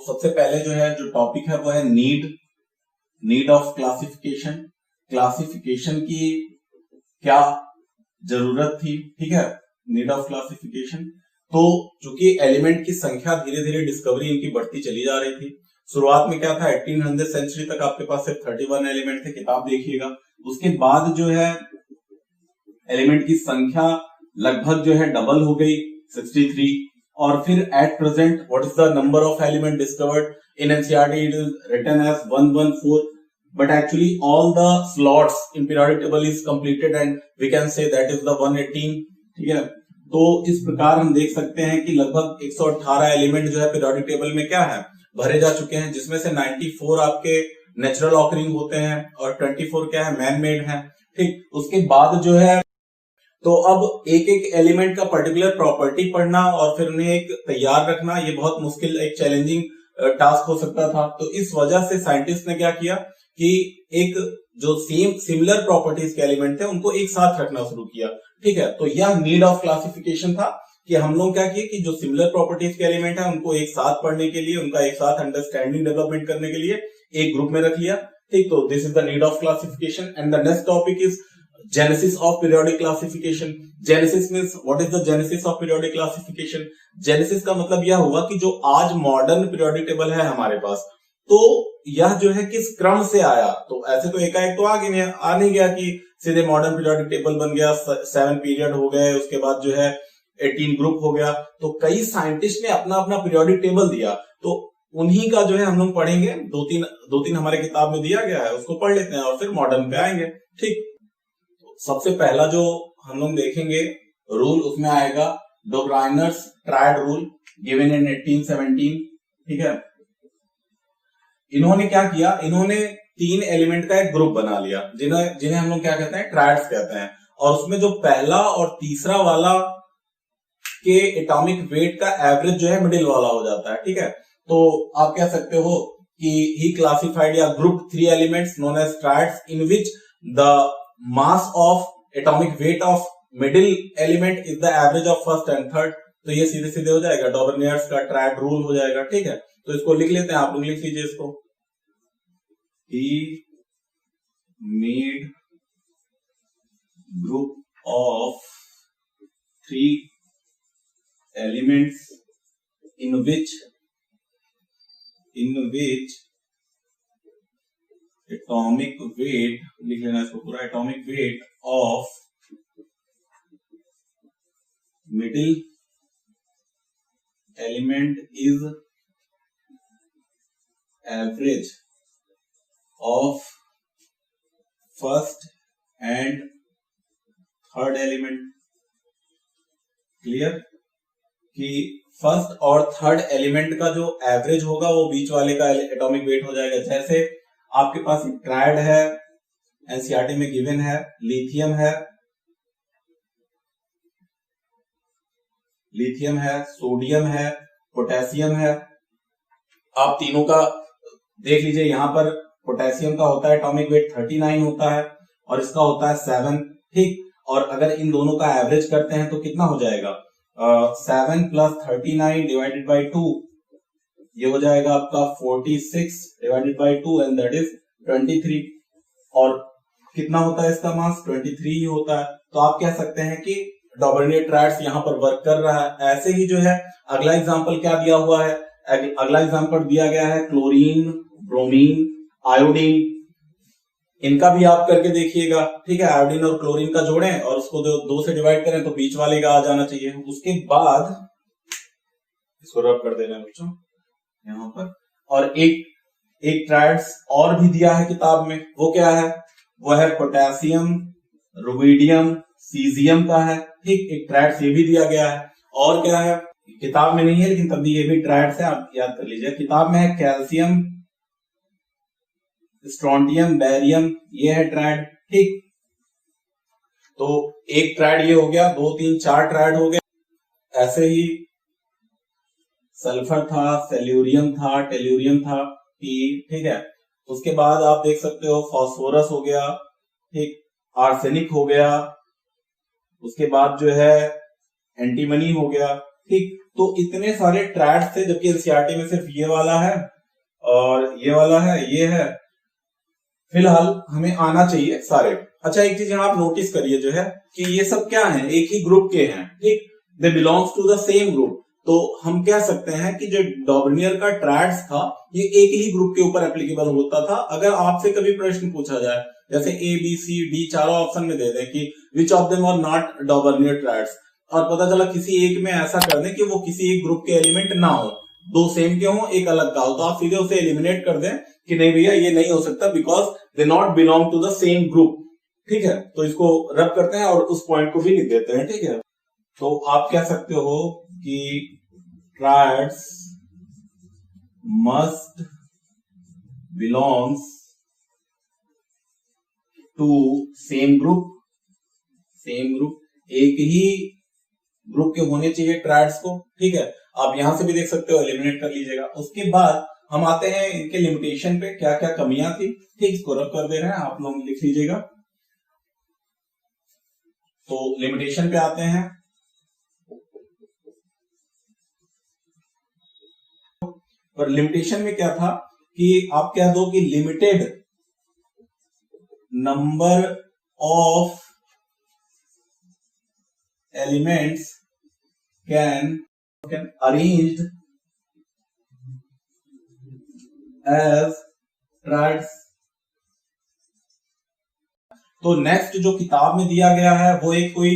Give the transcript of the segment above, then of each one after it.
सबसे पहले जो है जो टॉपिक है वो है नीड ऑफ क्लासिफिकेशन। क्लासिफिकेशन की क्या जरूरत थी, ठीक है, नीड ऑफ क्लासिफिकेशन। तो चूंकि एलिमेंट की संख्या धीरे धीरे डिस्कवरी इनकी बढ़ती चली जा रही थी। शुरुआत में क्या था, 1800 सेंचुरी तक आपके पास सिर्फ 31 एलिमेंट थे, किताब देखिएगा। उसके बाद जो है एलिमेंट की संख्या लगभग जो है डबल हो गई, 63। और फिर at present what is the number of element discovered in NCERT, it is written as 114, but actually all the slots in periodic table is completed and we can say that is the 118, ठीक है। तो इस प्रकार हम देख सकते हैं कि लगभग 118 एलिमेंट जो है पीरियोडिक टेबल में क्या है, भरे जा चुके हैं, जिसमें से 94 आपके नेचुरल ऑकरिंग होते हैं और 24 क्या है, मैन मेड है, ठीक। उसके बाद जो है तो अब एक एक एलिमेंट का पर्टिकुलर प्रॉपर्टी पढ़ना और फिर उन्हें एक तैयार रखना, ये बहुत मुश्किल, एक चैलेंजिंग टास्क हो सकता था। तो इस वजह से साइंटिस्ट ने क्या किया कि एक जो सिमिलर प्रॉपर्टीज के एलिमेंट थे उनको एक साथ रखना शुरू किया, ठीक है। तो यह नीड ऑफ क्लासिफिकेशन था कि हम लोग क्या किए कि जो सिमिलर प्रॉपर्टीज के एलिमेंट है उनको एक साथ पढ़ने के लिए, उनका एक साथ अंडरस्टैंडिंग डेवलपमेंट करने के लिए एक ग्रुप में रख लिया, ठीक। तो this is the need of classification and the next topic is genesis of periodic classification. Genesis means what is the genesis of periodic classification? Genesis का मतलब यह होगा कि जो आज मॉडर्न पीरियोडिक टेबल है हमारे पास, तो यह जो है किस क्रम से आया। तो ऐसे तो एकाएक तो आ नहीं गया कि सीधे मॉडर्न पीरियोडिक टेबल बन गया, 7 पीरियड हो गए, उसके बाद जो है 18 ग्रुप हो गया। तो कई साइंटिस्ट ने अपना अपना पीरियोडिक टेबल दिया, तो उन्हीं का जो है हम लोग पढ़ेंगे। दो तीन हमारे किताब में दिया गया है, उसको पढ़ लेते हैं और फिर मॉडर्न पे आएंगे, ठीक। सबसे पहला जो हम लोग देखेंगे रूल, उसमें आएगा Dobereiner's triad rule given in 1817, ठीक है। इन्होंने क्या किया, इन्होंने 3 एलिमेंट का एक ग्रुप बना लिया, जिन्हें हम लोग क्या कहते हैं, ट्रायड्स कहते हैं। और उसमें जो पहला और तीसरा वाला के एटॉमिक वेट का एवरेज जो है मिडिल वाला हो जाता है, ठीक है। तो आप कह सकते हो कि ही क्लासिफाइड या group 3 elements known as triads in which the mass of atomic weight of middle element is the average of first and third। तो ये सीधे सीधे हो जाएगा, डॉबरनियर्स का ट्रायड रूल हो जाएगा, ठीक है। तो इसको लिख लेते हैं, आप लोग लिख लीजिए इसको। He made group of 3 elements in which atomic weight, लिख लेना इसको पूरा, atomic weight of middle element is average of first and third element। Clear कि फर्स्ट और थर्ड एलिमेंट का जो एवरेज होगा वो बीच वाले का एटॉमिक वेट हो जाएगा। जैसे आपके पास एक ट्रायड है, एनसीईआरटी में गिवन है, लिथियम है, सोडियम है, पोटेशियम है। आप तीनों का देख लीजिए, यहां पर पोटेशियम का होता है एटॉमिक वेट 39 होता है और इसका होता है 7, ठीक। और अगर इन दोनों का एवरेज करते हैं तो कितना हो जाएगा, 7 + 39 डिवाइडेड बाई 2, ये हो जाएगा आपका 46 divided by 2 and that is 23। और कितना होता है इसका मास, 23 ही होता है। तो आप कह सकते हैं कि डॉबरनियर ट्रायड्स यहां पर वर्क कर रहा है। ऐसे ही जो है अगला एग्जांपल क्या दिया हुआ है, अगला एग्जांपल दिया गया है क्लोरीन, ब्रोमीन, आयोडीन। इनका भी आप करके देखिएगा, ठीक है। आयोडीन और क्लोरीन का जोड़ें और उसको 2 से डिवाइड करें तो बीच वाले का आ जाना चाहिए। उसके बाद इसको रब कर देना बच्चों यहां पर। और एक ट्रायड्स और भी दिया है किताब में, वो क्या है, वो है पोटेशियम, रुबिडियम, सीजियम का है, ठीक। एक ट्रायड्स ये भी दिया गया है। और क्या है, किताब में नहीं है लेकिन तब भी ये भी ट्रायड्स है, आप याद कर लीजिए। किताब में है कैल्शियम, स्ट्रोंटियम, बैरियम, ये है ट्रायड, ठीक। तो एक ट्रायड ये हो गया, 2 3 4 ट्रायड हो गए। ऐसे ही सल्फर था, सेल्यूरियम था, टेल्यूरियम था, ठीक है। उसके बाद आप देख सकते हो फास्फोरस हो गया, ठीक, आर्सेनिक हो गया, उसके बाद जो है एंटीमनी हो गया, ठीक। तो इतने सारे ट्रैड्स थे, जबकि एनसीईआरटी में सिर्फ ये वाला है और ये वाला है, ये है। फिलहाल हमें आना चाहिए सारे। अच्छा, एक चीज यहाँ आप नोटिस करिए जो है कि ये सब क्या है, एक ही ग्रुप के हैं, ठीक, they belongs to the same group. तो हम कह सकते हैं कि जो डॉर्नियर का ट्रैड्स था ये एक ही ग्रुप के ऊपर एप्लीकेबल होता था। अगर आपसे कभी प्रश्न पूछा जाए, जैसे ए बी सी डी चारों ऑप्शन में दे दें कि which of them are not Dobereiner triads, और पता चला किसी एक में ऐसा कर दें कि वो किसी एक ग्रुप के एलिमेंट ना हो, दो सेम के हो एक अलग का हो, तो आप सीधे उसे एलिमिनेट कर दें कि नहीं भैया ये नहीं हो सकता, because they not belong to the same group. ठीक है, तो इसको रब करते हैं और उस पॉइंट को भी लिख देते हैं। ठीक है, तो आप कह सकते हो कि triads must belongs to same group, same group, एक ही ग्रुप के होने चाहिए ट्रायड्स को। ठीक है, आप यहां से भी देख सकते हो, एलिमिनेट कर लीजिएगा। उसके बाद हम आते हैं इनके लिमिटेशन पे, क्या क्या कमियां थी। ठीक, इसको रब कर दे रहे हैं, आप लोग लिख लीजिएगा। तो लिमिटेशन पे आते हैं। पर लिमिटेशन में क्या था कि आप कह दो कि limited number of elements can arranged as triads. तो नेक्स्ट जो किताब में दिया गया है वो एक कोई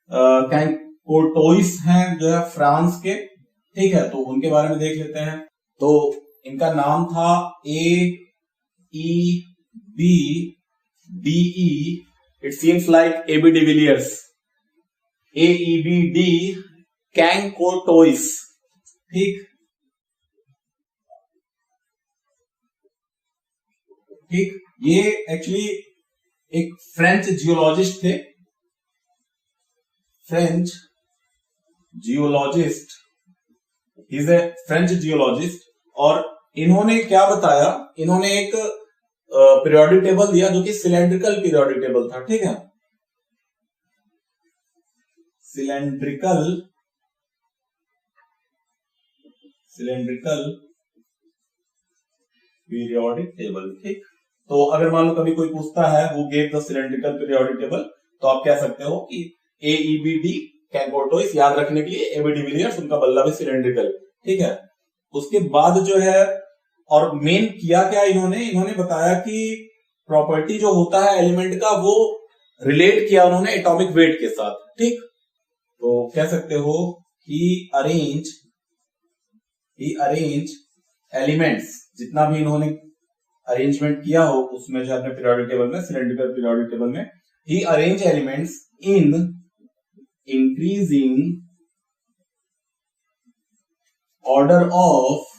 कोर्टोइस हैं जो है फ्रांस के। ठीक है, तो उनके बारे में देख लेते हैं। तो इनका नाम था AEBDE, it seems like AB de Villiers, AEBD कैंकोटोइस। ठीक ठीक, ये एक्चुअली एक फ्रेंच जियोलॉजिस्ट थे, French geologist, is a French geologist. और इन्होंने क्या बताया, इन्होंने एक पीरियोडिक टेबल दिया जो कि सिलेंड्रिकल पीरियोडिक टेबल था। ठीक है, सिलेंड्रिकल पीरियोडिक टेबल। ठीक, तो अगर मान लो कभी कोई पूछता है who gave the cylindrical periodic table, तो आप कह सकते हो कि AEBD कैंकोटोइस, याद रखने के लिए AB डिविलियर्स, उनका बल्ला भी सिलेंड्रिकल। ठीक है, उसके बाद जो है, और मेन किया क्या इन्होंने बताया कि प्रॉपर्टी जो होता है एलिमेंट का वो रिलेट किया उन्होंने एटॉमिक वेट के साथ। ठीक, तो कह सकते हो ही अरेंज एलिमेंट्स, जितना भी इन्होंने अरेंजमेंट किया हो उसमें जो अपने पीरियोडिक टेबल में, सिलेंड्रिकल पीरियोडिक टेबल में, ही arrange elements in increasing order of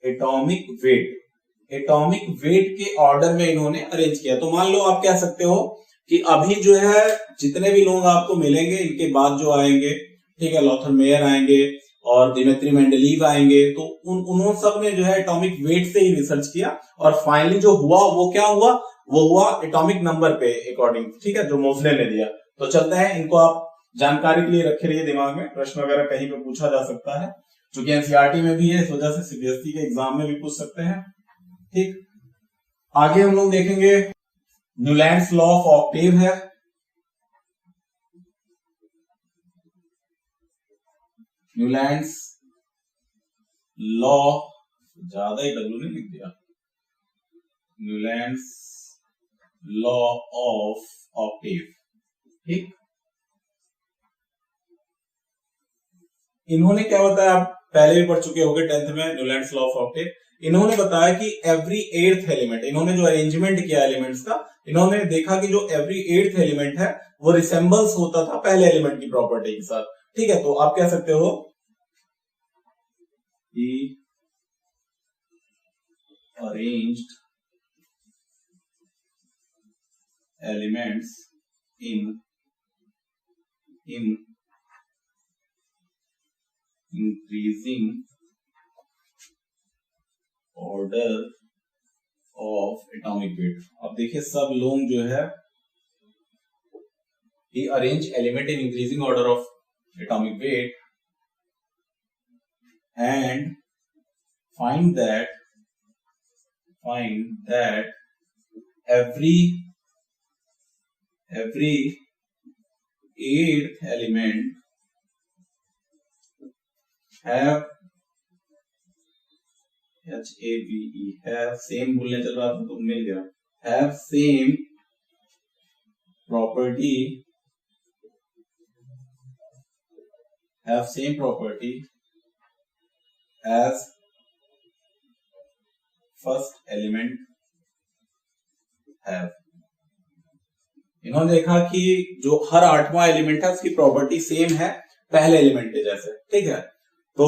atomic weight, atomic weight के ऑर्डर में इन्होंने अरेंज किया। तो मान लो आप कह सकते हो कि अभी जो है जितने भी लोग आपको मिलेंगे, इनके बाद जो आएंगे, ठीक है, लॉथर मेयर आएंगे और दिमित्री मेंडलीव आएंगे, तो उन्होंने सब ने जो है एटॉमिक वेट से ही रिसर्च किया, और फाइनली जो हुआ वो क्या हुआ, वो हुआ एटॉमिक नंबर पे अकॉर्डिंग। ठीक है, जो मोसले ने दिया। तो चलते हैं, इनको आप जानकारी के लिए रखे रहिए दिमाग में, प्रश्न वगैरह कहीं पे पूछा जा सकता है, क्योंकि एनसीईआरटी में भी है, इस वजह से सीबीएसई के एग्जाम में भी पूछ सकते हैं। ठीक, आगे हम लोग देखेंगे न्यूलैंड्स लॉ ऑफ ऑक्टेव है। न्यूलैंड्स लॉ, ज्यादा ही डब्ल्यू नहीं लिख दिया, न्यूलैंड्स लॉ ऑफ ऑक्टेव। ठीक, इन्होंने क्या बताया, आप पहले भी पढ़ चुके होंगे 10th में, न्यूलैंड्स लॉ ऑफ ऑक्टेव। इन्होंने बताया कि एवरी 8th एलिमेंट, इन्होंने जो अरेंजमेंट किया एलिमेंट्स का, इन्होंने देखा कि जो एवरी 8th एलिमेंट है वो रिसेंबल्स होता था पहले एलिमेंट की प्रॉपर्टी के साथ। ठीक है, तो आप कह सकते हो कि arranged elements in increasing order of atomic wait. अब देखिए सब लोग जो है he arrange element in increasing order of atomic weight and find that every eighth element have HAVE have same बोलने चल रहा था तो मिल गया, have same property as first element have। इन्होंने देखा कि जो हर 8वां एलिमेंट है उसकी प्रॉपर्टी सेम है पहले एलिमेंट के जैसे, ठीक है। तो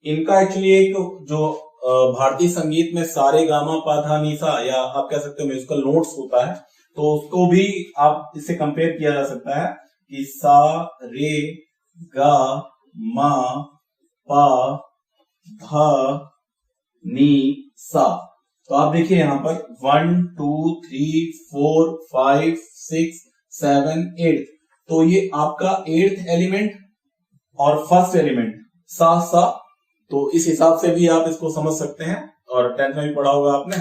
इनका एक्चुअली एक जो भारतीय संगीत में सारे गामा पा धा नी सा, या आप कह सकते हो म्यूजिकल नोट्स होता है, तो उसको भी आप इससे कंपेयर किया जा सकता है कि सा रे गा मा पा धा नी सा। तो आप देखिए यहां पर 1 2 3 4 5 6 7 8, तो ये आपका 8th एलिमेंट और फर्स्ट एलिमेंट सा सा। तो इस हिसाब से भी आप इसको समझ सकते हैं, और 10th में भी पढ़ा होगा आपने,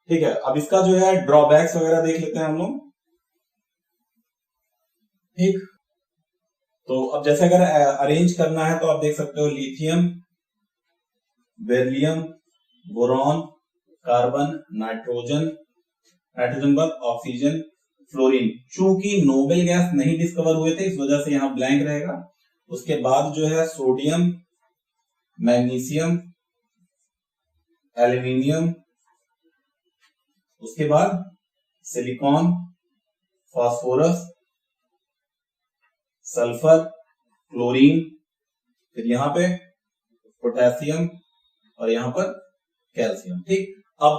ठीक है। अब इसका जो है ड्रॉबैक्स वगैरह देख लेते हैं हम लोग, ठीक। तो अब जैसे अगर अरेंज करना है तो आप देख सकते हो lithium, beryllium, boron, carbon, nitrogen बाद ऑक्सीजन, फ्लोरीन। चूंकि नोबेल गैस नहीं डिस्कवर हुए थे इस वजह से यहां ब्लैंक रहेगा। उसके बाद जो है सोडियम, मैग्नीशियम, एल्यूमिनियम, उसके बाद सिलिकॉन, फास्फोरस, सल्फर, क्लोरीन, फिर यहां पे पोटेशियम और यहां पर कैल्शियम, ठीक। अब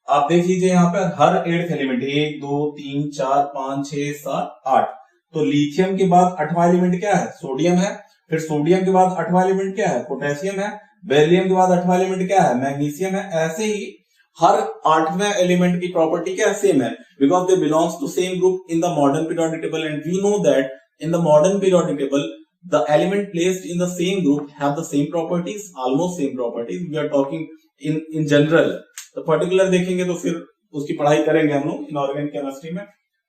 आप देख लीजिए यहां पर हर 8th एलिमेंट 1 2 3 4 5 6 7 8, तो लिथियम के बाद 8वां एलिमेंट क्या है? सोडियम है। फिर सोडियम के बाद 8वां एलिमेंट क्या है? पोटेशियम है। बेरिलियम के बाद 8वां एलिमेंट क्या है? मैग्नीशियम है। ऐसे ही हर 8वें एलिमेंट की प्रॉपर्टी क्या है? सेम है, because they belongs to same group in the modern periodic table, and we know that in the modern periodic table the element placed in the same group have the same properties, almost same properties. We are talking in general, तो particular देखेंगे तो फिर उसकी पढ़ाई करेंगे हम लोग inorganic chemistry में,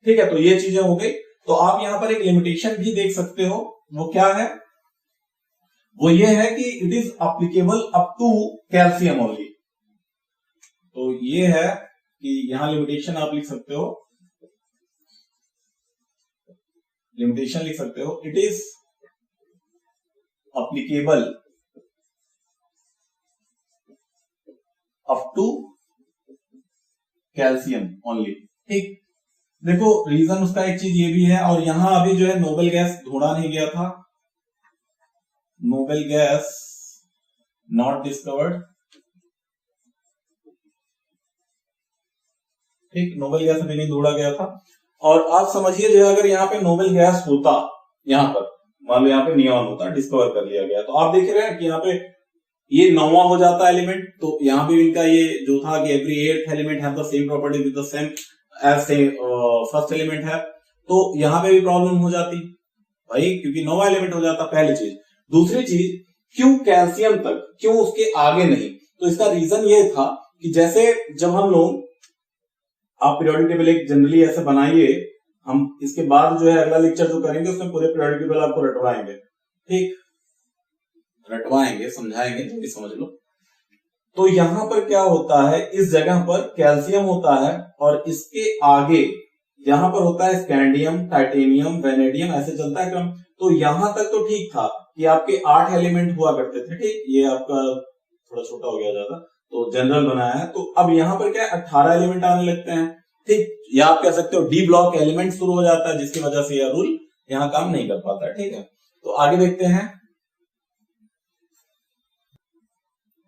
ठीक है। तो ये चीजें हो गई। तो आप यहां पर एक लिमिटेशन भी देख सकते हो, वो क्या है? वो ये है कि it is applicable up to calcium only. तो ये है कि यहां लिमिटेशन आप लिख सकते हो, लिमिटेशन लिख सकते हो, it is applicable up to calcium only, ठीक। देखो रीजन उसका एक चीज ये भी है, और यहां अभी जो है नोबेल गैस ढूंढा नहीं गया था, नोबेल गैस नॉट डिस्कवर्ड, ठीक। नोबेल गैस अभी नहीं ढूंढा गया था। और आप समझिए जो अगर यहाँ पे नोबेल गैस होता, यहाँ पर मान लो यहाँ पे नियॉन होता, डिस्कवर कर लिया गया, तो आप देख रहे हैं कि यहाँ पे ये 9वां हो जाता एलिमेंट। तो यहाँ पे इनका ये जो था कि every 8th element have the same property with the same as same first element है, तो यहाँ पे भी प्रॉब्लम हो जाती भाई, क्योंकि 9वां एलिमेंट हो जाता, पहली चीज। दूसरी चीज, क्यों कैल्शियम तक, क्यों उसके आगे नहीं? तो इसका रीजन ये था कि जैसे जब हम लोग, आप पीरियोडिक टेबल एक जनरली ऐसे बनाइए, हम इसके बाद जो है अगला लेक्चर जो करेंगे उसमें पूरे पीरियोडिक टेबल आपको रटवाएंगे, ठीक, रटवाएंगे, समझाएंगे, जल्दी समझ लो। तो यहां पर क्या होता है, इस जगह पर कैल्शियम होता है, और इसके आगे यहां पर होता है स्कैंडियम, टाइटेनियम, वेनेडियम, ऐसे चलता है क्रम। तो यहां तक तो ठीक था कि आपके 8 एलिमेंट हुआ करते थे, ठीक। ये आपका थोड़ा छोटा हो गया ज्यादा, तो जनरल बनाया है। तो अब यहां पर क्या 18 एलिमेंट आने लगते हैं, ठीक। या आप कह सकते हो डी ब्लॉक एलिमेंट शुरू हो जाता है, जिसकी वजह से यह रूल यहां काम नहीं कर पाता है, ठीक है। तो आगे देखते हैं,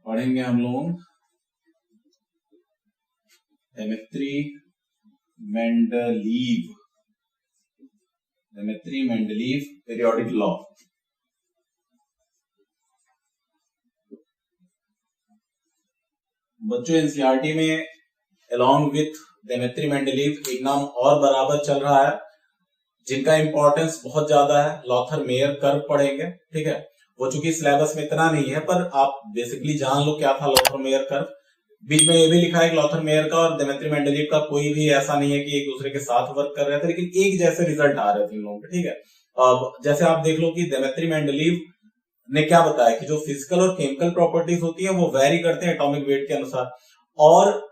पढ़ेंगे हम लोग डेमेट्री मेंडलीव पीरियोडिक लॉ। बच्चों एनसीईआरटी में along with डेमेट्री मेंडलीव एक नाम और बराबर चल रहा है, जिनका इंपॉर्टेंस बहुत ज्यादा है, लॉथर मेयर कर्व पढ़ेंगे, ठीक है। वो चूंकि सिलेबस में इतना नहीं है, पर आप बेसिकली जान लो क्या था लॉथर मेयर कर्व। बीच में ये भी लिखा है कि लॉथर मेयर का और डेमेट्री मेंडलीव का कोई भी ऐसा नहीं है कि एक दूसरे के साथ वर्क कर रहे थे, लेकिन एक जैसे रिजल्ट आ रहे थे इन लोगों के, ठीक है। अब जैसे आप देख लो कि डेमेट्री मेंडलीव ने क्या बताया कि जो फिजिकल और केमिकल प्रॉपर्टीज होती है वो वेरी करते हैं एटॉमिक वेट के अनुसार, और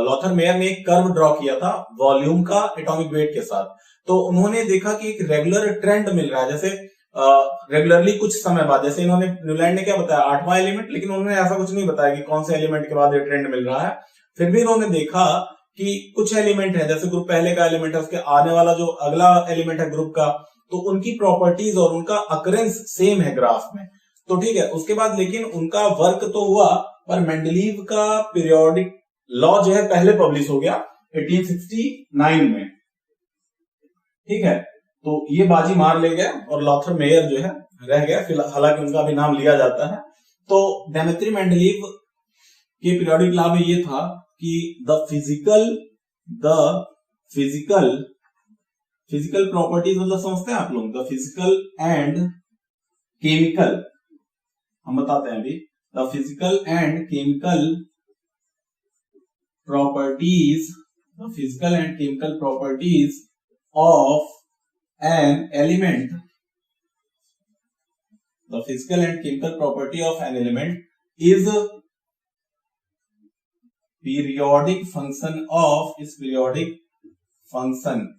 लॉथर मेयर ने एक कर्व ड्रॉ किया था वॉल्यूम का एटॉमिक वेट के साथ। तो उन्होंने देखा कि एक रेगुलर ट्रेंड मिल रहा है, जैसे रेगुलरली कुछ समय बाद, जैसे इन्होंने न्यूलैंड ने क्या बताया 8वां एलिमेंट, लेकिन उन्होंने ऐसा कुछ नहीं बताया कि कौन से एलिमेंट के बाद ये ट्रेंड मिल रहा है। फिर भी उन्होंने देखा कि कुछ एलिमेंट है, जैसे ग्रुप पहले का एलिमेंट है, उसके आने वाला जो अगला एलिमेंट है ग्रुप का, तो उनकी प्रॉपर्टीज और उनका अकरेंस सेम है ग्राफ में, तो ठीक है। उसके बाद लेकिन उनका वर्क तो हुआ, पर मेंडलीव का पीरियोडिक लॉ जो है पहले पब्लिश हो गया 1869 में, ठीक है। तो ये बाजी मार ले गए और लॉथर मेयर जो है रह गया, हालांकि उनका भी नाम लिया जाता है। तो डेमेट्री मेंडलीव के पीरियोडिक लॉ में ये था कि द फिजिकल प्रॉपर्टीज मतलब समझते हैं आप लोग, द फिजिकल एंड केमिकल, हम बताते हैं अभी, the physical and chemical properties of an element, the physical and chemical property of an element is periodic function of its periodic function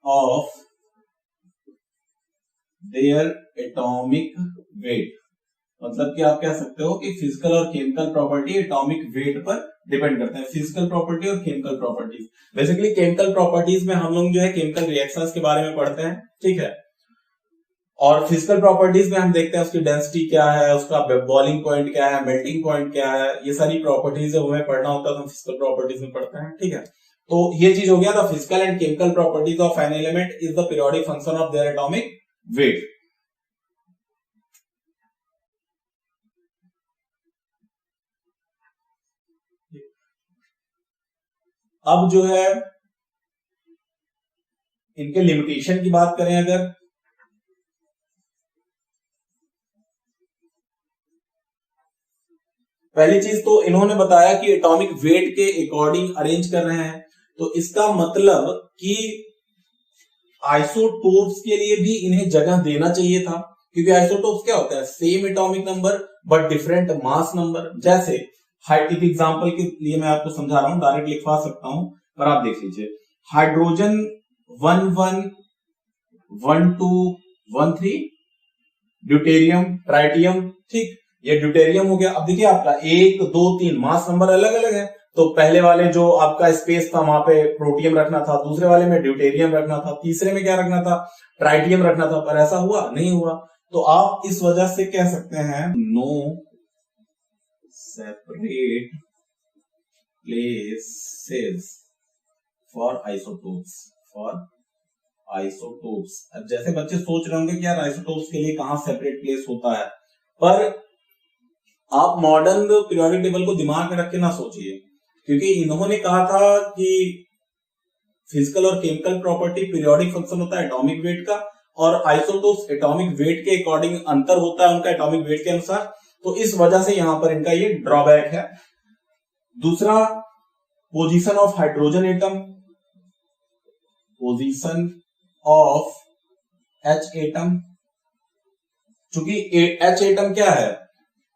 of their atomic weight। मतलब कि आप कह सकते हो कि फिजिकल और केमिकल प्रॉपर्टी एटॉमिक वेट पर depend करते हैं, फिजिकल प्रॉपर्टी और chemical properties. Basically chemical properties में हम लोग जो है केमिकल रिएक्शंस के बारे में पढ़ते हैं, ठीक है। और फिजिकल प्रॉपर्टीज में हम देखते हैं उसकी डेंसिटी क्या है, उसका बॉइलिंग पॉइंट क्या है, मेल्टिंग पॉइंट क्या है, ये सारी प्रॉपर्टीज है वो हमें पढ़ना होता है, तो हम फिजिकल प्रॉपर्टीज में पढ़ते हैं, ठीक है। तो ये चीज हो गया, the physical and chemical properties of an element is the periodic function of their atomic weight. अब जो है इनके लिमिटेशन की बात करें अगर, पहली चीज तो इन्होंने बताया कि एटॉमिक वेट के अकॉर्डिंग अरेंज कर रहे हैं, तो इसका मतलब कि आइसोटोप्स के लिए भी इन्हें जगह देना चाहिए था, क्योंकि आइसोटोप्स क्या होता है, same atomic number but different mass number. जैसे एक एग्जांपल के लिए मैं आपको समझा रहा हूं, डायरेक्ट लिखवा सकता हूं, पर आप देख लीजिए, हाइड्रोजन 111213, ड्यूटेरियम ट्राइटियम, ठीक, ये ड्यूटेरियम हो गया। अब देखिए आपका 1 2 3 मास नंबर अलग अलग है, तो पहले वाले जो आपका स्पेस था वहां पे प्रोटियम रखना था, दूसरे वाले में ड्यूटेरियम रखना था, तीसरे में क्या रखना था, ट्राइटियम रखना था, पर ऐसा हुआ नहीं हुआ। तो आप इस वजह से कह सकते हैं no separate places for isotopes. अब जैसे बच्चे सोच रहे होंगे कि यार आइसोटोप्स के लिए कहां सेपरेट प्लेस होता है, पर आप मॉडर्न पीरियोडिक टेबल को दिमाग में रख के ना सोचिए, क्योंकि इन्होंने कहा था कि फिजिकल और केमिकल प्रॉपर्टी पीरियोडिक फंक्शन होता है एटॉमिक वेट का, और आइसोटोप्स एटॉमिक वेट के अकॉर्डिंग अंतर होता है उनका एटॉमिक वेट के अनुसार, तो इस वजह से यहां पर इनका ये ड्रॉबैक है। दूसरा, position of hydrogen atom, position of H atom, चूंकि एच एटम क्या है,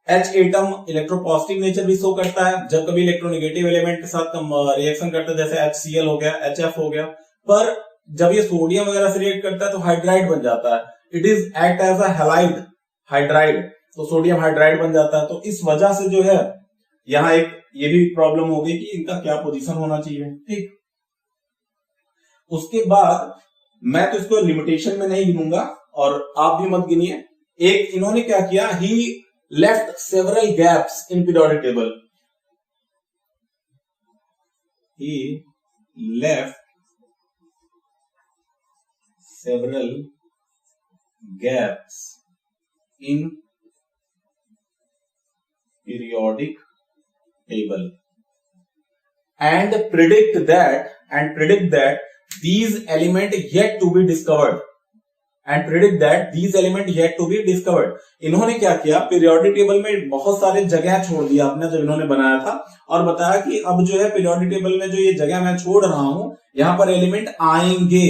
एच एटम इलेक्ट्रोपॉजिटिव नेचर भी शो करता है जब कभी इलेक्ट्रोनेगेटिव एलिमेंट के साथ रिएक्शन करता है, जैसे HCl हो गया, HF हो गया, पर जब ये सोडियम वगैरह से रिएक्ट करता है तो हाइड्राइड बन जाता है, it is act as a halide hydride, तो सोडियम हाइड्राइड बन जाता है। तो इस वजह से जो है यहां एक ये भी प्रॉब्लम हो गई कि इनका क्या पोजीशन होना चाहिए, ठीक। उसके बाद मैं तो इसको लिमिटेशन में नहीं गिनूंगा और आप भी मत गिनिए। एक इन्होंने क्या किया, he left several gaps in periodic table, he left several gaps in periodic table and predict that these element yet to be discovered इन्होंने क्या किया, पीरियोडिक टेबल में बहुत सारे जगह छोड़ दिया आपने जब इन्होंने बनाया था, और बताया कि अब जो है पीरियोडिक टेबल में जो ये जगह मैं छोड़ रहा हूं यहां पर एलिमेंट आएंगे,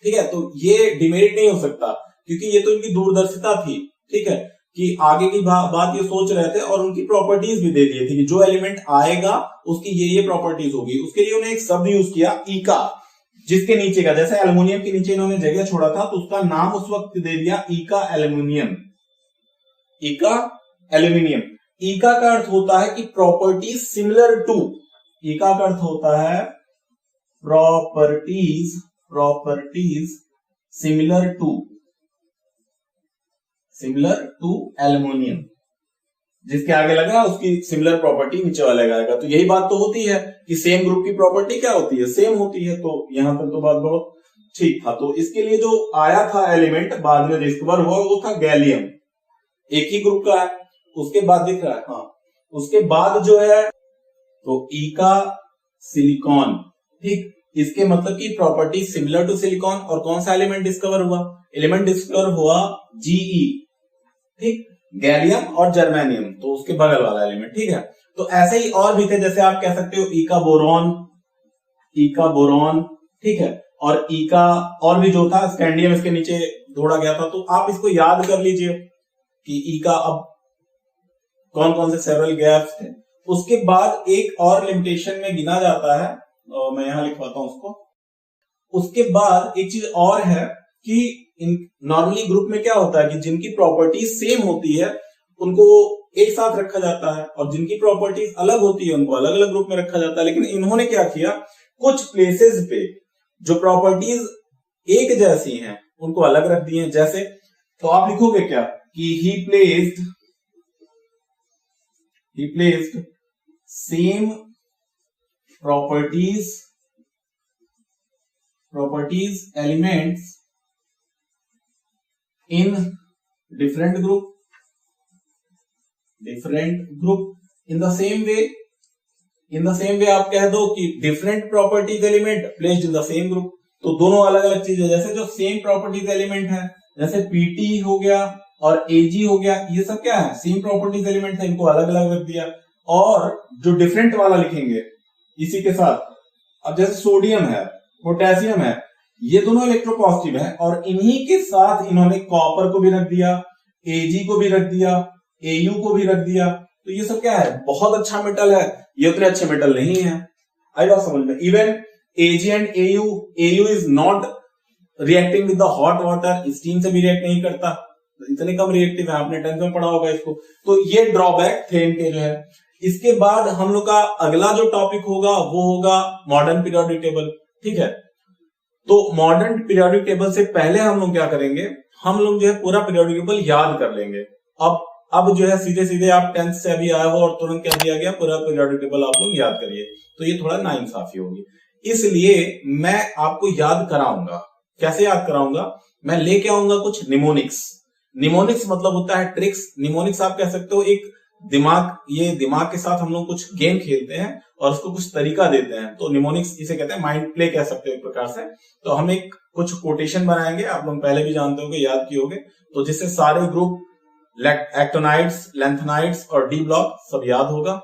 ठीक है। तो ये डिमेरिट नहीं हो सकता क्योंकि ये तो इनकी दूरदर्शिता थी, ठीक है, कि आगे की बात ये सोच रहे थे और उनकी प्रॉपर्टीज भी दे दिए थे कि जो एलिमेंट आएगा उसकी ये प्रॉपर्टीज होगी। उसके लिए उन्होंने एक शब्द यूज किया ईका, जिसके नीचे का, जैसे एल्युमिनियम के नीचे इन्होंने जगह छोड़ा था तो उसका नाम उस वक्त दे दिया ईका एल्युमिनियम। ईका का अर्थ होता है कि प्रॉपर्टीज सिमिलर टू, ईका का अर्थ होता है प्रॉपर्टीज सिमिलर टू एल्युमिनियम, जिसके आगे लगा उसकी सिमिलर प्रॉपर्टी नीचे वाला लगाएगा। तो यही बात तो होती है कि सेम ग्रुप की प्रॉपर्टी क्या होती है, सेम होती है। तो यहां तक तो बात बहुत ठीक था। तो इसके लिए जो आया था एलिमेंट बाद में डिस्कवर हुआ वो था गैलियम, एक ही ग्रुप का है। उसके बाद दिख रहा है, हाँ, उसके बाद जो है तो ईका सिलिकॉन, ठीक, इसके मतलब की प्रॉपर्टी सिमिलर टू सिलिकॉन। और कौन सा एलिमेंट डिस्कवर हुआ, जीई, ठीक, गैलियम और जर्मेनियम, तो उसके बगल वाला एलिमेंट, ठीक है। तो ऐसे ही और भी थे, जैसे आप कह सकते हो ईका बोरॉन, ठीक है, और ईका और भी जो था स्कैंडियम इसके नीचे जोड़ा गया था। तो आप इसको याद कर लीजिए कि ईका अब कौन कौन से सेवरल गैप्स थे। उसके बाद एक और लिमिटेशन में गिना जाता है, और मैं यहां लिखवाता हूं उसको। उसके बाद एक चीज और है कि नॉर्मली ग्रुप में क्या होता है कि जिनकी प्रॉपर्टीज सेम होती है उनको एक साथ रखा जाता है, और जिनकी प्रॉपर्टीज अलग होती है उनको अलग अलग ग्रुप में रखा जाता है। लेकिन इन्होंने क्या किया, कुछ प्लेसेस पे जो प्रॉपर्टीज एक जैसी हैं उनको अलग रख दिए। जैसे तो आप लिखोगे क्या कि ही placed same properties elements in different group in the same way आप कह दो कि different properties element placed in the same group. तो दोनों अलग अलग चीजें, जैसे जो सेम प्रॉपर्टीज एलिमेंट है, जैसे पीटी हो गया और एजी हो गया, ये सब क्या है, सेम प्रॉपर्टीज एलिमेंट है, इनको अलग अलग रख दिया। और जो डिफरेंट वाला लिखेंगे इसी के साथ, अब जैसे सोडियम है, पोटेशियम है, ये दोनों इलेक्ट्रोपॉजिटिव है, और इन्हीं के साथ इन्होंने कॉपर को भी रख दिया, एजी को भी रख दिया, एयू को भी रख दिया। तो ये सब क्या है, बहुत अच्छा मेटल है, ये उतने अच्छे मेटल नहीं है। आई बात समझ में। Even AG and AU is not reacting with the hot water, steam से भी रिएक्ट नहीं करता, इतने कम रिएक्टिव है, आपने 10th में पढ़ा होगा इसको। तो ये ड्रॉबैक थे इनके जो है। इसके बाद हम लोग का अगला जो टॉपिक होगा वो होगा मॉडर्न पीरियोडिक टेबल, ठीक है। तो मॉडर्न पीरियोडिक टेबल से पहले हम लोग क्या करेंगे, हम लोग जो है पूरा पीरियोडिक टेबल याद कर लेंगे। अब जो है सीधे सीधे आप 10th से अभी आए हो और तुरंत कह दिया गया पूरा पीरियोडिक टेबल आप लोग याद करिए, तो ये थोड़ा नाइंसाफी होगी। इसलिए मैं आपको याद कराऊंगा। कैसे याद कराऊंगा, मैं लेके आऊंगा कुछ निमोनिक्स मतलब होता है ट्रिक्स। निमोनिक्स आप कह सकते हो एक दिमाग के साथ हम लोग कुछ गेम खेलते हैं और उसको कुछ तरीका देते हैं, तो निमोनिक्स इसे कहते हैं, माइंड प्ले कह सकते हो एक प्रकार से। तो हम एक कुछ कोटेशन बनाएंगे, आप लोग पहले भी जानते होंगे, याद किए होंगे, तो जिससे सारे ग्रुप एक्टोनाइड्स, लैंथेनाइड्स और डी ब्लॉक सब याद होगा।